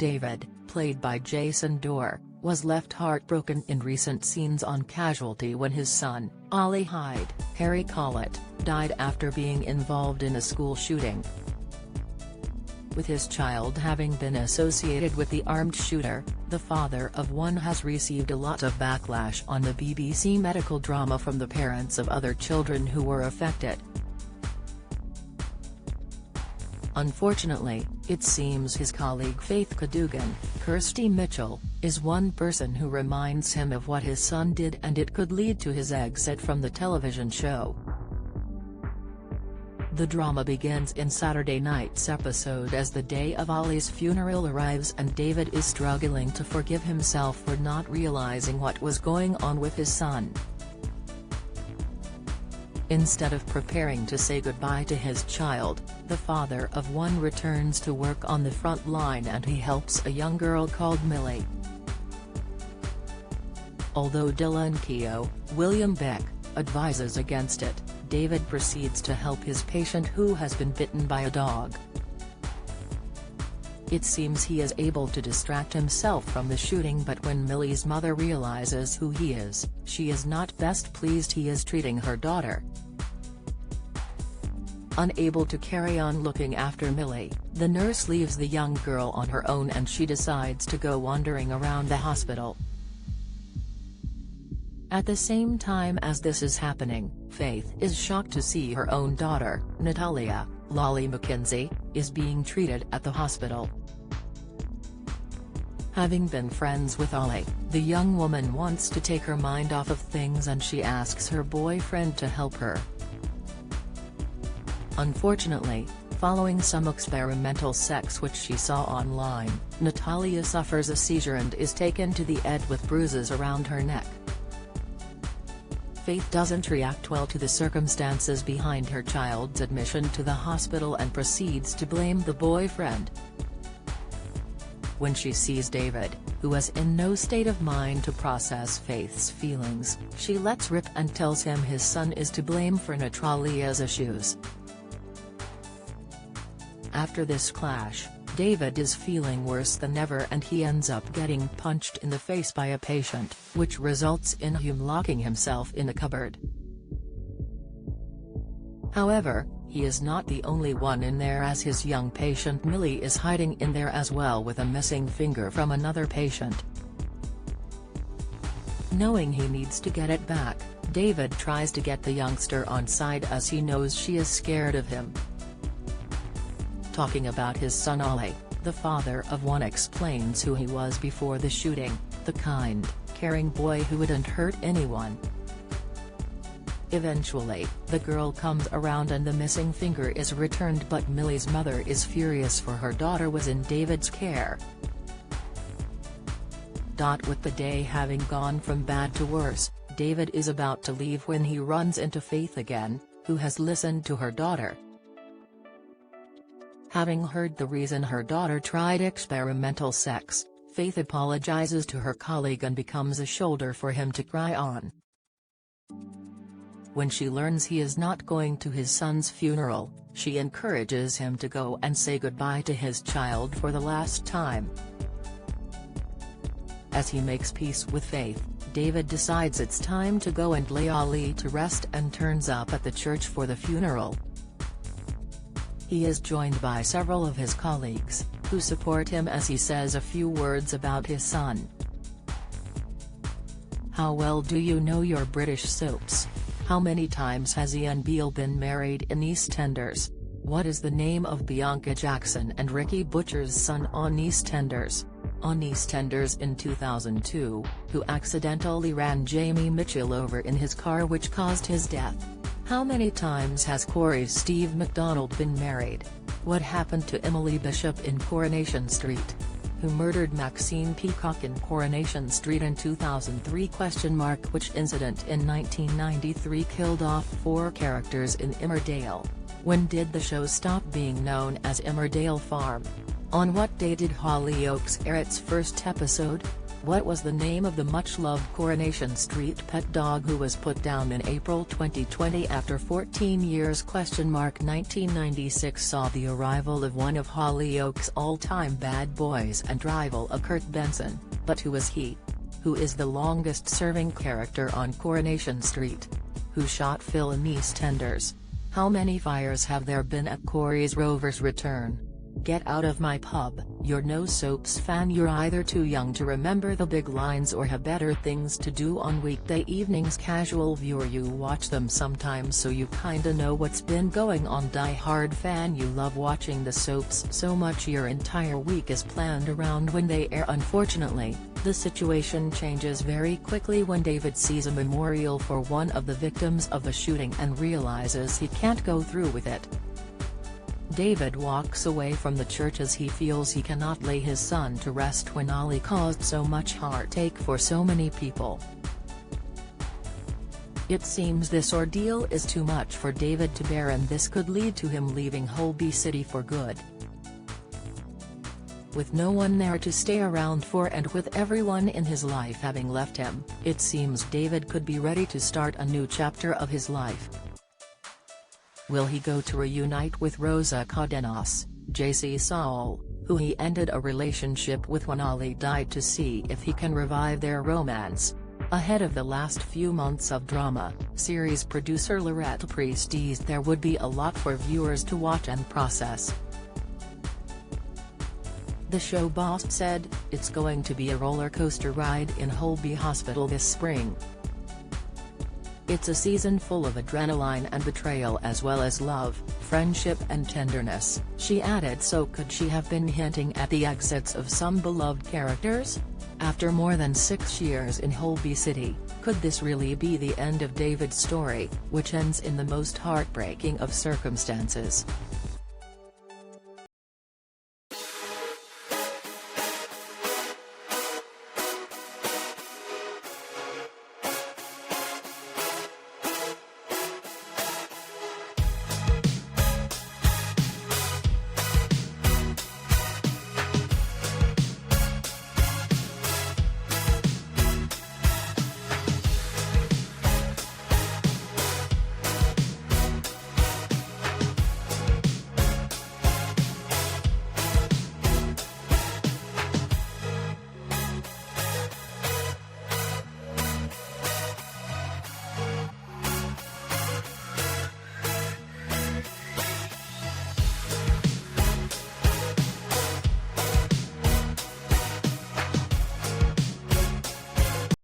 David, played by Jason Dorr, was left heartbroken in recent scenes on Casualty when his son, Ollie Hyde, Harry Collett, died after being involved in a school shooting. With his child having been associated with the armed shooter, the father of one has received a lot of backlash on the BBC medical drama from the parents of other children who were affected. Unfortunately, it seems his colleague Faith Cadogan, Kirsty Mitchell, is one person who reminds him of what his son did, and it could lead to his exit from the television show. The drama begins in Saturday night's episode as the day of Ollie's funeral arrives and David is struggling to forgive himself for not realizing what was going on with his son. Instead of preparing to say goodbye to his child, the father of one returns to work on the front line and he helps a young girl called Millie. Although Dylan Keogh, William Beck, advises against it, David proceeds to help his patient who has been bitten by a dog. It seems he is able to distract himself from the shooting, but when Millie's mother realizes who he is, she is not best pleased he is treating her daughter. Unable to carry on looking after Millie, the nurse leaves the young girl on her own and she decides to go wandering around the hospital. At the same time as this is happening, Faith is shocked to see her own daughter, Natalia, Lolly McKenzie, is being treated at the hospital. Having been friends with Ollie, the young woman wants to take her mind off of things and she asks her boyfriend to help her. Unfortunately, following some experimental sex which she saw online, Natalia suffers a seizure and is taken to the ED with bruises around her neck. Faith doesn't react well to the circumstances behind her child's admission to the hospital and proceeds to blame the boyfriend. When she sees David, who is in no state of mind to process Faith's feelings, she lets rip and tells him his son is to blame for Natalia's issues. After this clash, David is feeling worse than ever and he ends up getting punched in the face by a patient, which results in him locking himself in a cupboard. However, he is not the only one in there, as his young patient Millie is hiding in there as well with a missing finger from another patient. Knowing he needs to get it back, David tries to get the youngster on side as he knows she is scared of him. Talking about his son Ollie, the father of one explains who he was before the shooting, the kind, caring boy who wouldn't hurt anyone. Eventually, the girl comes around and the missing finger is returned, but Millie's mother is furious for her daughter was in David's care. With the day having gone from bad to worse, David is about to leave when he runs into Faith again, who has listened to her daughter. Having heard the reason her daughter tried experimental sex, Faith apologizes to her colleague and becomes a shoulder for him to cry on. When she learns he is not going to his son's funeral, she encourages him to go and say goodbye to his child for the last time. As he makes peace with Faith, David decides it's time to go and lay Ollie to rest and turns up at the church for the funeral. He is joined by several of his colleagues, who support him as he says a few words about his son. How well do you know your British soaps? How many times has Ian Beale been married in EastEnders? What is the name of Bianca Jackson and Ricky Butcher's son on EastEnders? On EastEnders in 2002, who accidentally ran Jamie Mitchell over in his car which caused his death? How many times has Corey's Steve MacDonald been married? What happened to Emily Bishop in Coronation Street? Who murdered Maxine Peacock in Coronation Street in 2003? Which incident in 1993 killed off 4 characters in Emmerdale? When did the show stop being known as Emmerdale Farm? On what day did Hollyoaks air its first episode? What was the name of the much-loved Coronation Street pet dog who was put down in April 2020 after 14 years? 1996 saw the arrival of one of Hollyoaks' all-time bad boys and rival, a Kurt Benson, but who is he? Who is the longest-serving character on Coronation Street? Who shot Phil in EastEnders? How many fires have there been at Corey's Rover's return? Get out of my pub, you're no soaps fan. You're either too young to remember the big lines or have better things to do on weekday evenings. Casual viewer, you watch them sometimes so you kinda know what's been going on. Die-hard fan, you love watching the soaps so much your entire week is planned around when they air. Unfortunately, the situation changes very quickly when David sees a memorial for one of the victims of the shooting and realizes he can't go through with it. David walks away from the church as he feels he cannot lay his son to rest when Ollie caused so much heartache for so many people. It seems this ordeal is too much for David to bear, and this could lead to him leaving Holby City for good. With no one there to stay around for and with everyone in his life having left him, it seems David could be ready to start a new chapter of his life. Will he go to reunite with Rosa Cardenas, JC Saul, who he ended a relationship with when Ollie died, to see if he can revive their romance? Ahead of the last few months of drama, series producer Lorette Priest teased there would be a lot for viewers to watch and process. The show boss said, "It's going to be a roller coaster ride in Holby Hospital this spring. It's a season full of adrenaline and betrayal as well as love, friendship and tenderness," she added. So could she have been hinting at the exits of some beloved characters? After more than 6 years in Holby City, could this really be the end of David's story, which ends in the most heartbreaking of circumstances?